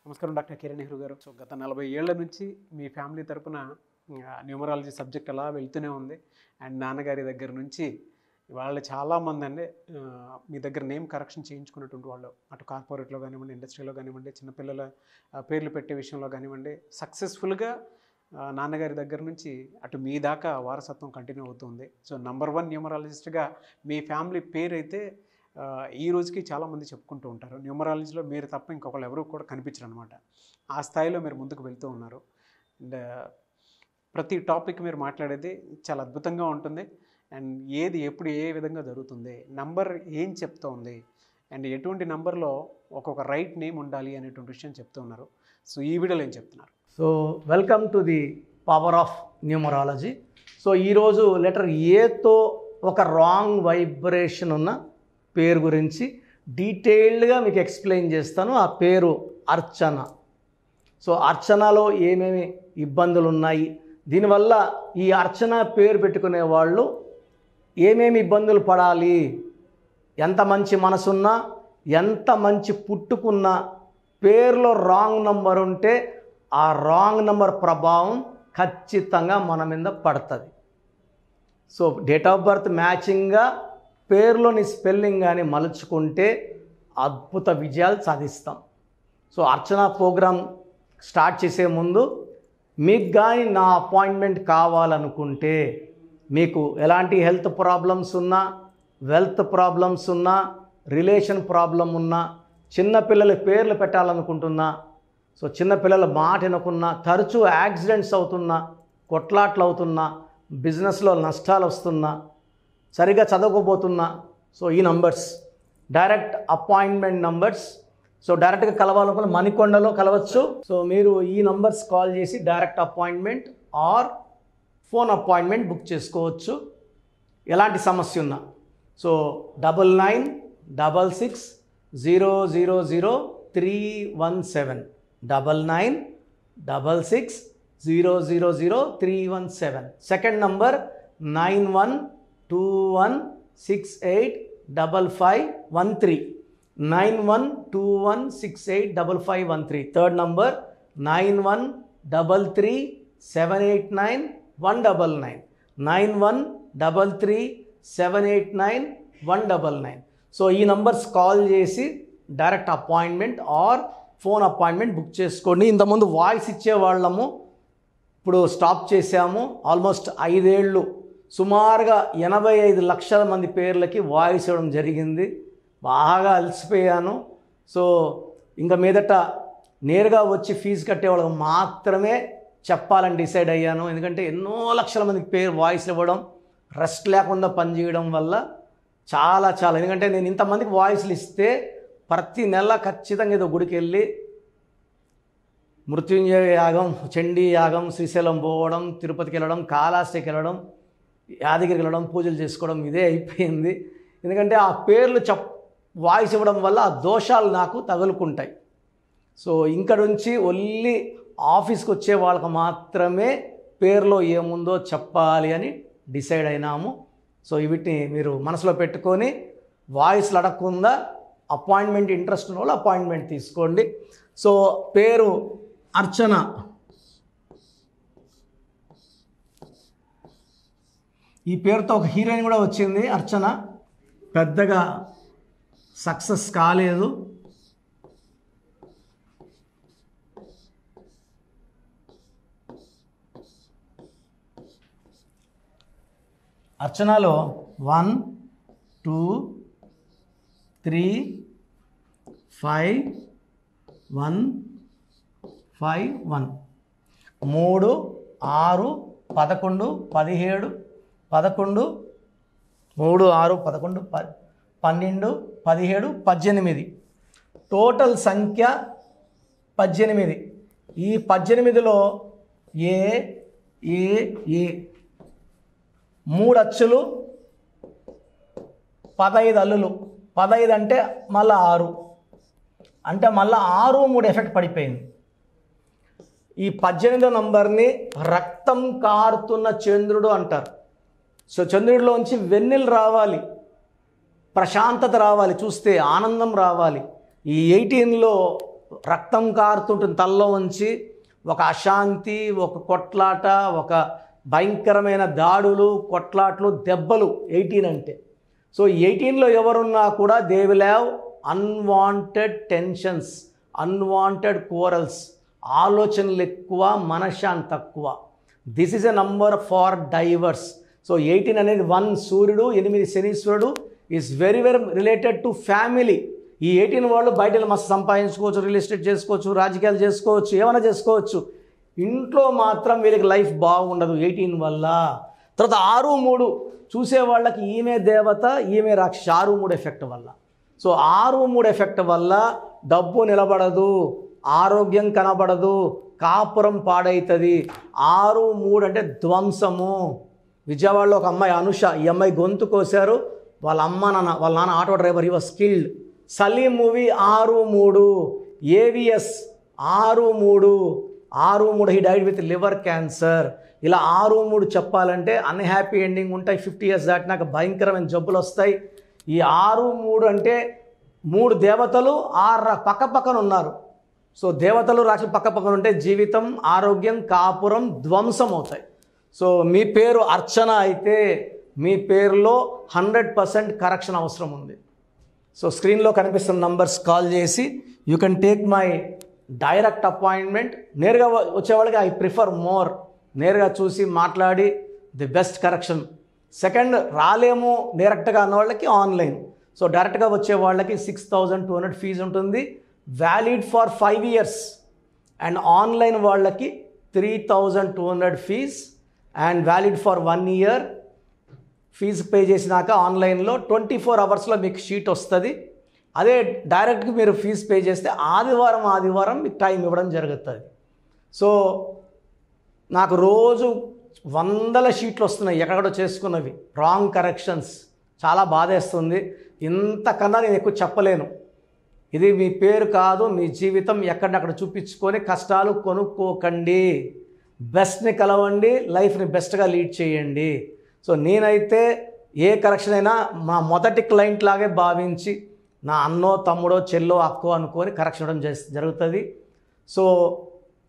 నమస్కారం డాక్టర్ కిరణ్ నెహ్రూ గారు. సో గత 40 ఏళ్ల నుంచి మీ ఫ్యామిలీ తరపున న్యూమరాలజీ సబ్జెక్ట్ అలా వెళ్తూనే ఉంది. అండ్ నాన్నగారి దగ్గర నుంచి వాళ్ళు చాలామంది అండి మీ దగ్గర నేమ్ కరెక్షన్ చేయించుకున్నటువంటి వాళ్ళు, అటు కార్పొరేట్లో కానివ్వండి, ఇండస్ట్రీలో కానివ్వండి, చిన్నపిల్లల పేర్లు పెట్టే విషయంలో కానివ్వండి, సక్సెస్ఫుల్గా నాన్నగారి దగ్గర నుంచి అటు మీ దాకా వారసత్వం కంటిన్యూ అవుతుంది. సో #1 న్యూమరాలజిస్ట్గా మీ ఫ్యామిలీ పేరు అయితే ఈ రోజుకి చాలామంది చెప్పుకుంటూ ఉంటారు. న్యూమరాలజీలో మీరు తప్ప ఇంకొకళ్ళు ఎవరు కూడా కనిపించరు అనమాట. ఆ స్థాయిలో మీరు ముందుకు వెళ్తూ ఉన్నారు. అండ్ ప్రతి టాపిక్ మీరు మాట్లాడేది చాలా అద్భుతంగా ఉంటుంది. అండ్ ఏది ఎప్పుడు ఏ విధంగా జరుగుతుంది, నంబర్ ఏం చెప్తోంది, అండ్ ఎటువంటి నంబర్లో ఒక్కొక్క రైట్ నేమ్ ఉండాలి అనేటువంటి విషయం చెప్తూ ఉన్నారు. సో ఈ వీడియోలో ఏం చెప్తున్నారు? So welcome to the power of numerology. So ఈరోజు లెటర్ ఏతో ఒక రాంగ్ వైబ్రేషన్ ఉన్న పేరు గురించి డీటెయిల్డ్గా మీకు ఎక్స్ప్లెయిన్ చేస్తాను. ఆ పేరు అర్చన. సో అర్చనలో ఏమేమి ఇబ్బందులు ఉన్నాయి, దీనివల్ల ఈ అర్చన పేరు పెట్టుకునే వాళ్ళు ఏమేమి ఇబ్బందులు పడాలి, ఎంత మంచి మనసున్నా, ఎంత మంచి పుట్టుకున్నా పేరులో రాంగ్ నంబర్ ఉంటే ఆ రాంగ్ నంబర్ ప్రభావం ఖచ్చితంగా మన మీద పడుతుంది. సో డేట్ ఆఫ్ బర్త్ మ్యాచింగ్గా పేరులోని స్పెల్లింగ్ కానీ మలుచుకుంటే అద్భుత విజయాలు సాధిస్తాం. సో అర్చన ప్రోగ్రామ్ స్టార్ట్ చేసే ముందు మీకు కానీ నా అపాయింట్మెంట్ కావాలనుకుంటే, మీకు ఎలాంటి హెల్త్ ప్రాబ్లమ్స్ ఉన్నా, వెల్త్ ప్రాబ్లమ్స్ ఉన్నా, రిలేషన్ ప్రాబ్లం ఉన్నా, చిన్నపిల్లల పేర్లు పెట్టాలనుకుంటున్నా, సో చిన్నపిల్లల మాట వినకున్నా, తరచూ యాక్సిడెంట్స్ అవుతున్నా, కొట్లాట్లు అవుతున్నా, బిజినెస్లో నష్టాలు వస్తున్నా, సరిగా చదవకపోతున్నా, సో ఈ numbers direct appointment numbers. So డైరెక్ట్గా కలవాలనుకున్న మణికొండలో కలవచ్చు. సో మీరు ఈ నంబర్స్ కాల్ చేసి direct appointment are phone appointment book చేసుకోవచ్చు ఎలాంటి సమస్య ఉన్నా. So 9966000317 9966000317. Second number 9121685513 9121685513. Third number 9133789199 9133789199. So ఈ నంబర్స్ కాల్ చేసి direct appointment are phone appointment book చేసుకోండి. ఇంతకుముందు వాయిస్ ఇచ్చేవాళ్ళము, ఇప్పుడు స్టాప్ చేసాము. ఆల్మోస్ట్ 5 ఏళ్ళు సుమారుగా 85 లక్షల మంది పేర్లకి వాయిస్ ఇవ్వడం జరిగింది. బాగా అలసిపోయాను. సో ఇంకా మీదట నేరుగా వచ్చి ఫీజు కట్టే వాళ్ళకి మాత్రమే చెప్పాలని డిసైడ్ అయ్యాను. ఎందుకంటే ఎన్నో లక్షల మందికి పేరు వాయిస్ ఇవ్వడం, రెస్ట్ లేకుండా పనిచేయడం వల్ల చాలా ఎందుకంటే నేను ఇంతమందికి వాయిస్లు ఇస్తే ప్రతి నెల ఖచ్చితంగా ఏదో గుడికి వెళ్ళి మృత్యుంజయ యాగం, చండీ యాగం, శ్రీశైలం పోవడం, తిరుపతికి వెళ్ళడం, కాళహస్తికి వెళ్ళడం, యాదగిరికి వెళ్ళడం, పూజలు చేసుకోవడం, ఇదే అయిపోయింది. ఎందుకంటే ఆ పేర్లు వాయిస్ ఇవ్వడం వల్ల ఆ దోషాలు నాకు తగులుకుంటాయి. సో ఇక్కడ నుంచి ఓన్లీ ఆఫీస్కి వచ్చే వాళ్ళకి మాత్రమే పేరులో ఏముందో చెప్పాలి అని డిసైడ్ అయినాము. సో వీటిని మీరు మనసులో పెట్టుకొని వాయిస్లు అడగకుండా అపాయింట్మెంట్ ఇంట్రెస్ట్ ఉన్న వాళ్ళు అపాయింట్మెంట్ తీసుకోండి. సో పేరు అర్చన. ఈ పేరుతో ఒక హీరోయిన్ కూడా వచ్చింది, అర్చన. పెద్దగా సక్సెస్ కాలేదు. అర్చనలో 1 2 3 5 1 5 1 3 6 11 17 11 3 6 11 12 17 18. టోటల్ సంఖ్య 18. ఈ 18లో ఏ 3 అచ్చులు, 15 అల్లులు. 15 అంటే మళ్ళీ 6 అంటే మళ్ళీ 6 3 ఎఫెక్ట్ పడిపోయింది. ఈ 18వ నంబర్ని రక్తం కారుతున్న చంద్రుడు అంటారు. సో చంద్రుడిలోంచి వెన్నెలు రావాలి, ప్రశాంతత రావాలి, చూస్తే ఆనందం రావాలి. ఈ 18లో రక్తం కారుతుంటుంది తలలో ఉంచి, ఒక అశాంతి, ఒక కొట్లాట, ఒక భయంకరమైన దాడులు, కొట్లాట్లు, దెబ్బలు 18 అంటే. సో 18లో ఎవరున్నా కూడా they will have unwanted tensions, unwanted corals, ఆలోచనలు ఎక్కువ, మనశ్శాంతి తక్కువ. This is a number far divorce. So 18 అనేది 1 సూర్యుడు, 8 శనీశ్వరుడు is very very related to family. ఈ 18 వాళ్ళు బయట మస్తు సంపాదించుకోవచ్చు, రియల్ ఎస్టేట్ చేసుకోవచ్చు, రాజకీయాలు చేసుకోవచ్చు, ఏమైనా చేసుకోవచ్చు. ఇంట్లో మాత్రం వీళ్ళకి లైఫ్ బాగుండదు 18 వల్ల. తర్వాత 6-3 చూసే వాళ్ళకి ఈమె దేవత, ఈమె రాక్షసి, 6-3 ఎఫెక్ట్ వల్ల. సో 6-3 ఎఫెక్ట్ వల్ల డబ్బు నిలబడదు, ఆరోగ్యం కనబడదు, కాపురం పాడవుతుంది. 6-3 అంటే ధ్వంసము. విజయవాడలో ఒక అమ్మాయి అనుష, ఈ అమ్మాయి గొంతు కోసారు, వాళ్ళ నాన్న auto driver, he was skilled. Salim movie 6-3, AVS 6-3 he died with liver cancer. ఇలా 6-3 చెప్పాలంటే అన్హ్యాపీ ఎండింగ్ ఉంటాయి. 50 years దాటినాక భయంకరమైన జబ్బులు వస్తాయి. ఈ 6-3 అంటే 3 దేవతలు 6 పక్కన ఉన్నారు. సో దేవతలు రాక్షసులు పక్కన ఉంటే జీవితం, ఆరోగ్యం, కాపురం ధ్వంసం అవుతాయి. సో మీ పేరు అర్చన అయితే మీ పేరులో 100% కరెక్షన్ అవసరం ఉంది. సో స్క్రీన్లో కనిపిస్తున్న నంబర్స్ కాల్ చేసి you can take my direct appointment. నేరుగా వచ్చేవాళ్ళకి ఐ ప్రిఫర్ మోర్, నేరుగా చూసి మాట్లాడి ది బెస్ట్ కరెక్షన్. సెకండ్, రాలేము డైరెక్ట్గా అన్న వాళ్ళకి ఆన్లైన్. సో డైరెక్ట్గా వచ్చే వాళ్ళకి 6,200 ఫీజు ఉంటుంది, valid for 5 years. And online వాళ్ళకి 3,200 fee and valid for 1 year. Fee pay చేసినాక ఆన్లైన్లో 24 hours మీకు షీట్ వస్తుంది. అదే డైరెక్ట్గా మీరు ఫీజు పే చేస్తే ఆదివారం మీకు టైం ఇవ్వడం జరుగుతుంది. సో నాకు రోజు 100 షీట్లు వస్తున్నాయి ఎక్కడో చేసుకున్నవి, రాంగ్ కరెక్షన్స్. చాలా బాధేస్తుంది. ఇంతకన్నా నేను ఎక్కువ చెప్పలేను. ఇది మీ పేరు కాదు, మీ జీవితం ఎక్కడక్కడ చూపించుకొని కష్టాలు కొనుక్కోకండి. బెస్ట్ని కలవండి, లైఫ్ని బెస్ట్గా లీడ్ చేయండి. సో నేనైతే ఏ కరెక్షన్ అయినా మా మొదటి క్లయింట్ లాగే భావించి నా అన్నో, తమ్ముడో, చెల్లో, అక్కో అనుకొని కరెక్షన్ ఇవ్వడం జరుగుతుంది. సో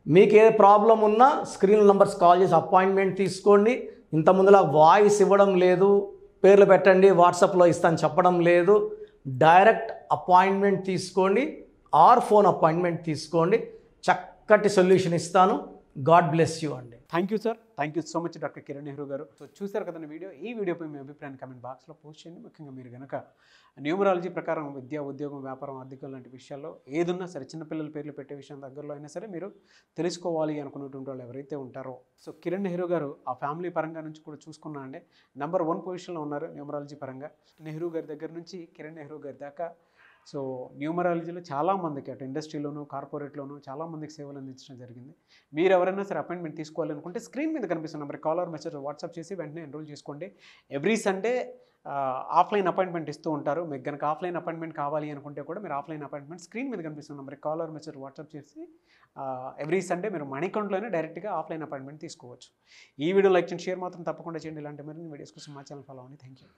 మీకు ఏ ప్రాబ్లం ఉన్నా స్క్రీన్ నంబర్స్ కాల్ చేసి అపాయింట్మెంట్ తీసుకోండి. ఇంతకుముందులా వాయిస్ ఇవ్వడం లేదు, పేర్లు పెట్టండి వాట్సాప్లో ఇస్తాను చెప్పడం లేదు. డైరెక్ట్ అపాయింట్మెంట్ తీసుకోండి ఆర్ ఫోన్ అపాయింట్మెంట్ తీసుకోండి. చక్కటి సొల్యూషన్ ఇస్తాను. గాడ్ బ్లెస్ యూ అండి. Thank you sir, thank you so much doctor Kiran Nehru గారు. సో చూసారు కదండి వీడియో. ఈ వీడియోపై మీ అభిప్రాయాన్ని కమెంట్ బాక్స్లో పోస్ట్ చేయండి. ముఖ్యంగా మీరు కనుక న్యూమరాలజీ ప్రకారం విద్య, ఉద్యోగం, వ్యాపారం, ఆర్థికం లాంటి విషయాల్లో ఏదున్నా సరే, చిన్నపిల్లల పేర్లు పెట్టే విషయం దగ్గరలో అయినా సరే మీరు తెలుసుకోవాలి అనుకున్నటువంటి వాళ్ళు ఎవరైతే ఉంటారో, సో కిరణ్ నెహ్రూ గారు ఆ ఫ్యామిలీ పరంగా నుంచి కూడా చూసుకున్నా అండి నెంబర్ 1 పొజిషన్లో ఉన్నారు న్యూమరాలజీ పరంగా. నెహ్రూ గారి దగ్గర నుంచి కిరణ్ నెహ్రూ గారి దాకా సో న్యూమరాలజీలో చాలామందికి అటు ఇండస్ట్రీలోను, కార్పొరేట్లోను చాలామందికి సేవలు అందించడం జరిగింది. మీరు ఎవరైనా సరే అపాయింట్మెంట్ తీసుకోవాలనుకుంటే స్క్రీన్ మీద కనిపిస్తున్న number call or message WhatsApp చేసి వెంటనే ఎన్రోల్ చేసుకోండి. ఎవ్రీ సండే ఆఫ్లైన్ అపాయింట్మెంట్ ఇస్తూ ఉంటారు. మీకు కనుక ఆఫ్లైన్ అపాయింట్మెంట్ కావాలి అనుకుంటే కూడా మీరు ఆఫ్లైన్ అపాయింట్మెంట్ స్క్రీన్ మీద కనిపిస్తున్న number call or message WhatsApp చేసి ఎవ్రీ సండే మీరు మణికొండలోనే డైరెక్ట్గా ఆఫ్లైన్ అపాయింట్మెంట్ తీసుకోవచ్చు. ఈ వీడియో లైక్ చేయండి, షేర్ మాత్రం తప్పకుండా చేయండి. ఇలాంటి మరిన్ని వీడియోస్ కోసం మా ఛానల్ ఫాలో అవ్వండి. Thank you.